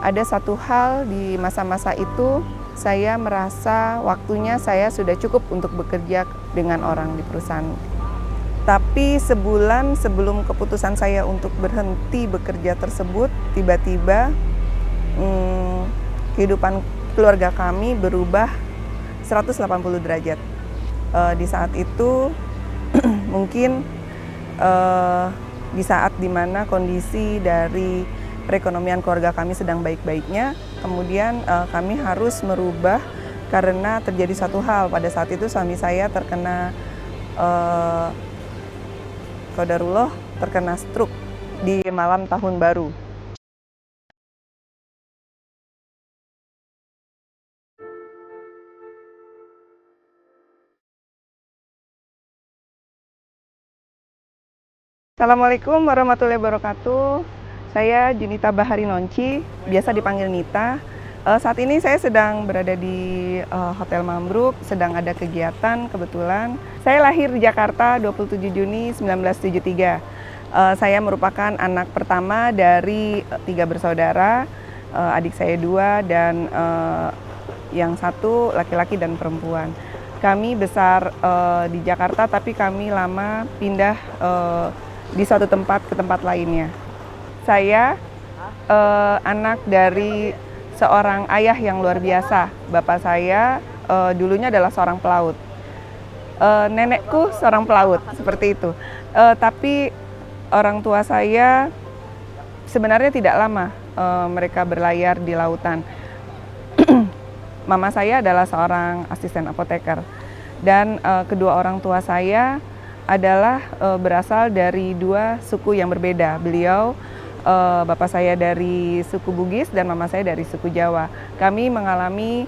ada satu hal di masa-masa itu, saya merasa waktunya saya sudah cukup untuk bekerja dengan orang di perusahaan. Tapi sebulan sebelum keputusan saya untuk berhenti bekerja tersebut, tiba-tiba kehidupan keluarga kami berubah 180 derajat. Di saat itu mungkin di saat dimana kondisi dari perekonomian keluarga kami sedang baik-baiknya, kemudian kami harus merubah karena terjadi satu hal. Pada saat itu suami saya terkena qadarullah, terkena stroke di malam tahun baru. Assalamualaikum warahmatullahi wabarakatuh. Saya Junita Bahari Nonci, biasa dipanggil Nita. Saat ini saya sedang berada di Hotel Mambruk, sedang ada kegiatan kebetulan. Saya lahir di Jakarta 27 Juni 1973. Saya merupakan anak pertama dari 3 bersaudara, adik saya 2 dan yang satu laki-laki dan perempuan. Kami besar di Jakarta, tapi kami lama pindah di suatu tempat ke tempat lainnya. Saya anak dari seorang ayah yang luar biasa. Bapak saya dulunya adalah seorang pelaut. Nenekku seorang pelaut, seperti itu. Tapi orang tua saya sebenarnya tidak lama mereka berlayar di lautan. Mama saya adalah seorang asisten apoteker. Dan kedua orang tua saya adalah berasal dari 2 suku yang berbeda. Beliau, bapak saya dari suku Bugis dan mama saya dari suku Jawa. Kami mengalami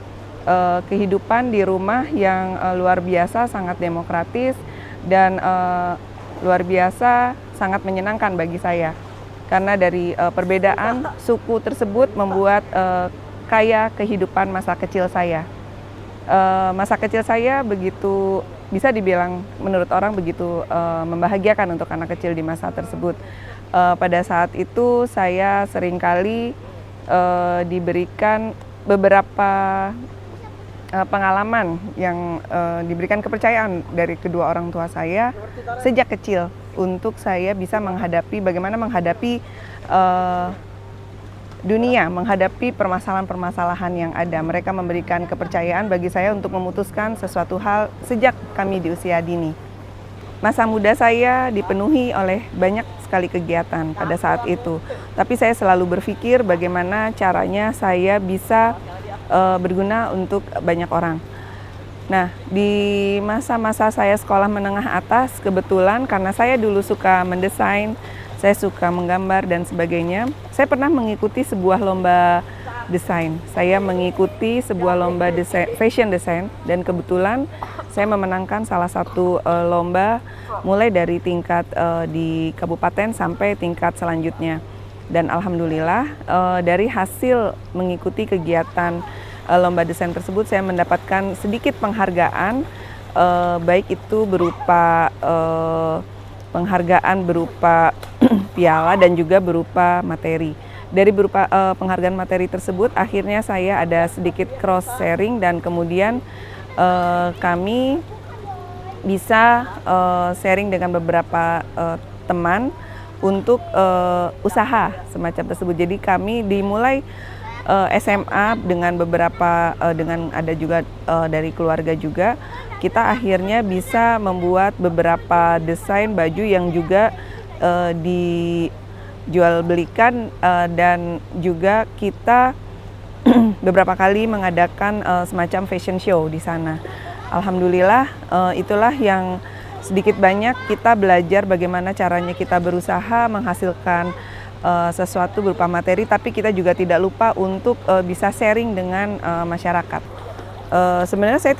kehidupan di rumah yang luar biasa, sangat demokratis dan luar biasa, sangat menyenangkan bagi saya. Karena dari perbedaan suku tersebut membuat kaya kehidupan masa kecil saya. Masa kecil saya begitu, bisa dibilang menurut orang begitu membahagiakan untuk anak kecil di masa tersebut. Pada saat itu saya seringkali diberikan beberapa pengalaman yang diberikan kepercayaan dari kedua orang tua saya sejak kecil untuk saya bisa bagaimana menghadapi dunia, menghadapi permasalahan-permasalahan yang ada. Mereka memberikan kepercayaan bagi saya untuk memutuskan sesuatu hal sejak kami di usia dini. Masa muda saya dipenuhi oleh banyak sekali kegiatan pada saat itu. Tapi saya selalu berpikir bagaimana caranya saya bisa berguna untuk banyak orang. Nah, di masa-masa saya sekolah menengah atas, kebetulan karena saya dulu suka mendesain, saya suka menggambar dan sebagainya. Saya pernah mengikuti sebuah lomba desain. Saya mengikuti sebuah lomba fashion design dan kebetulan saya memenangkan salah satu lomba mulai dari tingkat di kabupaten sampai tingkat selanjutnya. Dan alhamdulillah dari hasil mengikuti kegiatan lomba desain tersebut saya mendapatkan sedikit penghargaan, baik itu berupa penghargaan berupa piala dan juga berupa materi. Dari berupa penghargaan materi tersebut, akhirnya saya ada sedikit cross sharing dan kemudian kami bisa sharing dengan beberapa teman untuk usaha semacam tersebut. Jadi kami dimulai SMA dengan beberapa dengan ada juga dari keluarga juga. Kita akhirnya bisa membuat beberapa desain baju yang juga dijual belikan dan juga kita beberapa kali mengadakan semacam fashion show di sana. Alhamdulillah itulah yang sedikit banyak kita belajar bagaimana caranya kita berusaha menghasilkan sesuatu berupa materi, tapi kita juga tidak lupa untuk bisa sharing dengan masyarakat. Sebenarnya saya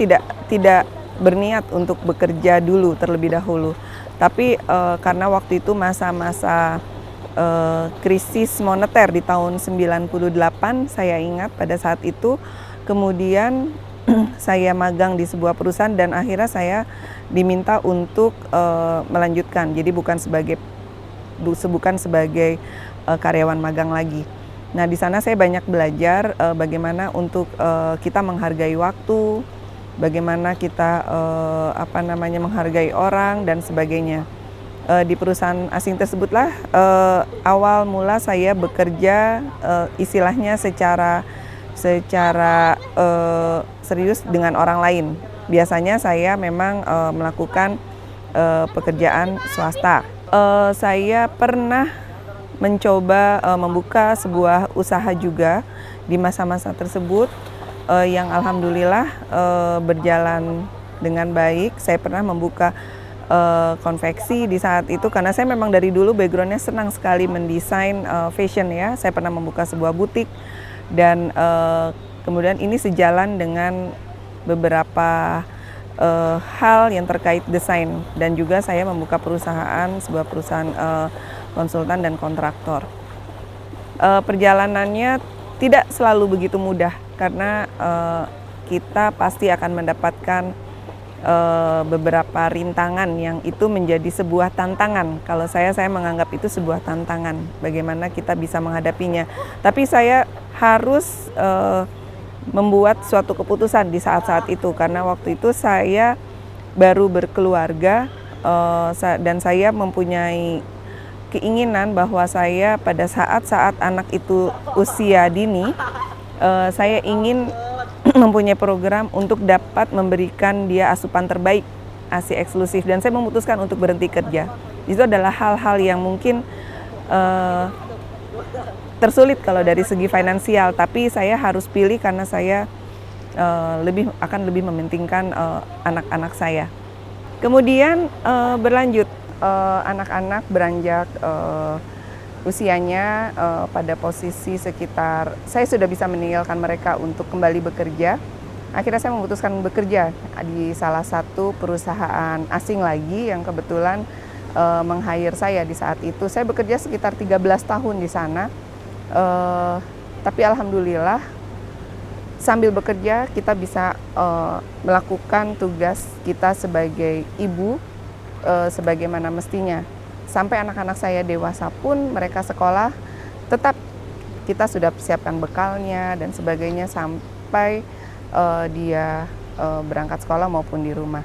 tidak berniat untuk bekerja dulu terlebih dahulu, tapi karena waktu itu masa-masa krisis moneter di tahun 98, saya ingat pada saat itu, kemudian saya magang di sebuah perusahaan dan akhirnya saya diminta untuk melanjutkan, jadi bukan sebagai karyawan magang lagi. Nah, di sana saya banyak belajar bagaimana untuk kita menghargai waktu, bagaimana kita menghargai orang dan sebagainya. Di perusahaan asing tersebutlah awal mula saya bekerja istilahnya secara serius dengan orang lain. Biasanya saya memang melakukan pekerjaan swasta. Saya pernah mencoba membuka sebuah usaha juga di masa-masa tersebut yang alhamdulillah berjalan dengan baik. Saya pernah membuka konveksi di saat itu karena saya memang dari dulu backgroundnya senang sekali mendesain fashion ya. Saya pernah membuka sebuah butik dan kemudian ini sejalan dengan beberapa hal yang terkait desain dan juga saya membuka sebuah perusahaan konsultan dan kontraktor. Perjalanannya tidak selalu begitu mudah karena kita pasti akan mendapatkan beberapa rintangan yang itu menjadi sebuah tantangan. Kalau saya menganggap itu sebuah tantangan, bagaimana kita bisa menghadapinya. Tapi saya harus membuat suatu keputusan di saat-saat itu karena waktu itu saya baru berkeluarga dan saya mempunyai keinginan bahwa saya pada saat-saat anak itu usia dini saya ingin mempunyai program untuk dapat memberikan dia asupan terbaik, ASI eksklusif, dan saya memutuskan untuk berhenti kerja. Itu adalah hal-hal yang mungkin tersulit kalau dari segi finansial, tapi saya harus pilih karena saya akan lebih mementingkan anak-anak saya. Kemudian berlanjut, anak-anak beranjak usianya pada posisi sekitar, saya sudah bisa meninggalkan mereka untuk kembali bekerja. Akhirnya saya memutuskan bekerja di salah satu perusahaan asing lagi yang kebetulan meng-hire saya di saat itu. Saya bekerja sekitar 13 tahun di sana. Tapi alhamdulillah sambil bekerja kita bisa melakukan tugas kita sebagai ibu sebagaimana mestinya. Sampai anak-anak saya dewasa pun mereka sekolah, tetap kita sudah siapkan bekalnya dan sebagainya sampai dia berangkat sekolah maupun di rumah.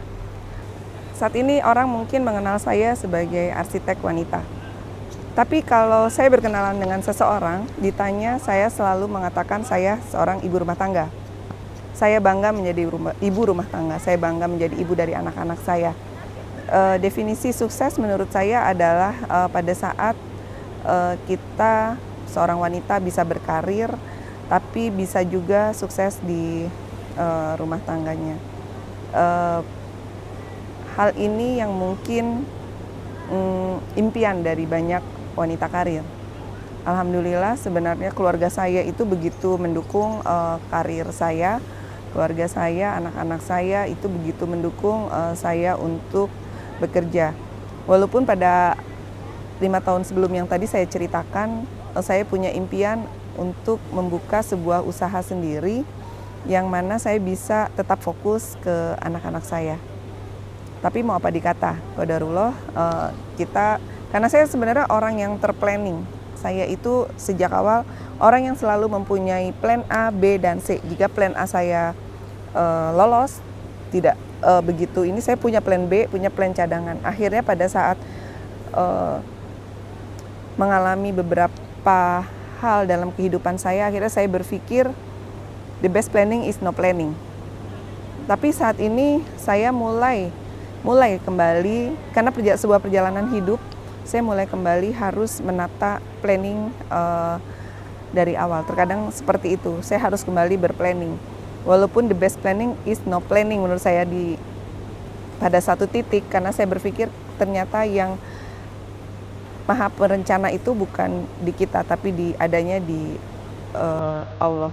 Saat ini orang mungkin mengenal saya sebagai arsitek wanita. Tapi kalau saya berkenalan dengan seseorang, ditanya, saya selalu mengatakan saya seorang ibu rumah tangga. Saya bangga menjadi ibu rumah tangga, saya bangga menjadi ibu dari anak-anak saya. Definisi sukses menurut saya adalah pada saat kita seorang wanita bisa berkarir, tapi bisa juga sukses di rumah tangganya. Hal ini yang mungkin impian dari banyak wanita karir. Alhamdulillah sebenarnya keluarga saya itu begitu mendukung karir saya, keluarga saya, anak-anak saya itu begitu mendukung saya untuk bekerja. Walaupun pada 5 tahun sebelum yang tadi saya ceritakan, saya punya impian untuk membuka sebuah usaha sendiri yang mana saya bisa tetap fokus ke anak-anak saya. Tapi mau apa dikata, qadarullah, karena saya sebenarnya orang yang terplanning. Saya itu sejak awal orang yang selalu mempunyai plan A, B, dan C. Jika plan A saya lolos, tidak begitu. Ini saya punya plan B, punya plan cadangan. Akhirnya pada saat mengalami beberapa hal dalam kehidupan saya, akhirnya saya berpikir the best planning is no planning. Tapi saat ini saya mulai kembali, karena sebuah perjalanan hidup, saya mulai kembali harus menata planning dari awal. Terkadang seperti itu, saya harus kembali berplanning. Walaupun the best planning is no planning menurut saya pada satu titik, karena saya berpikir ternyata yang maha perencana itu bukan di kita, tapi adanya di Allah.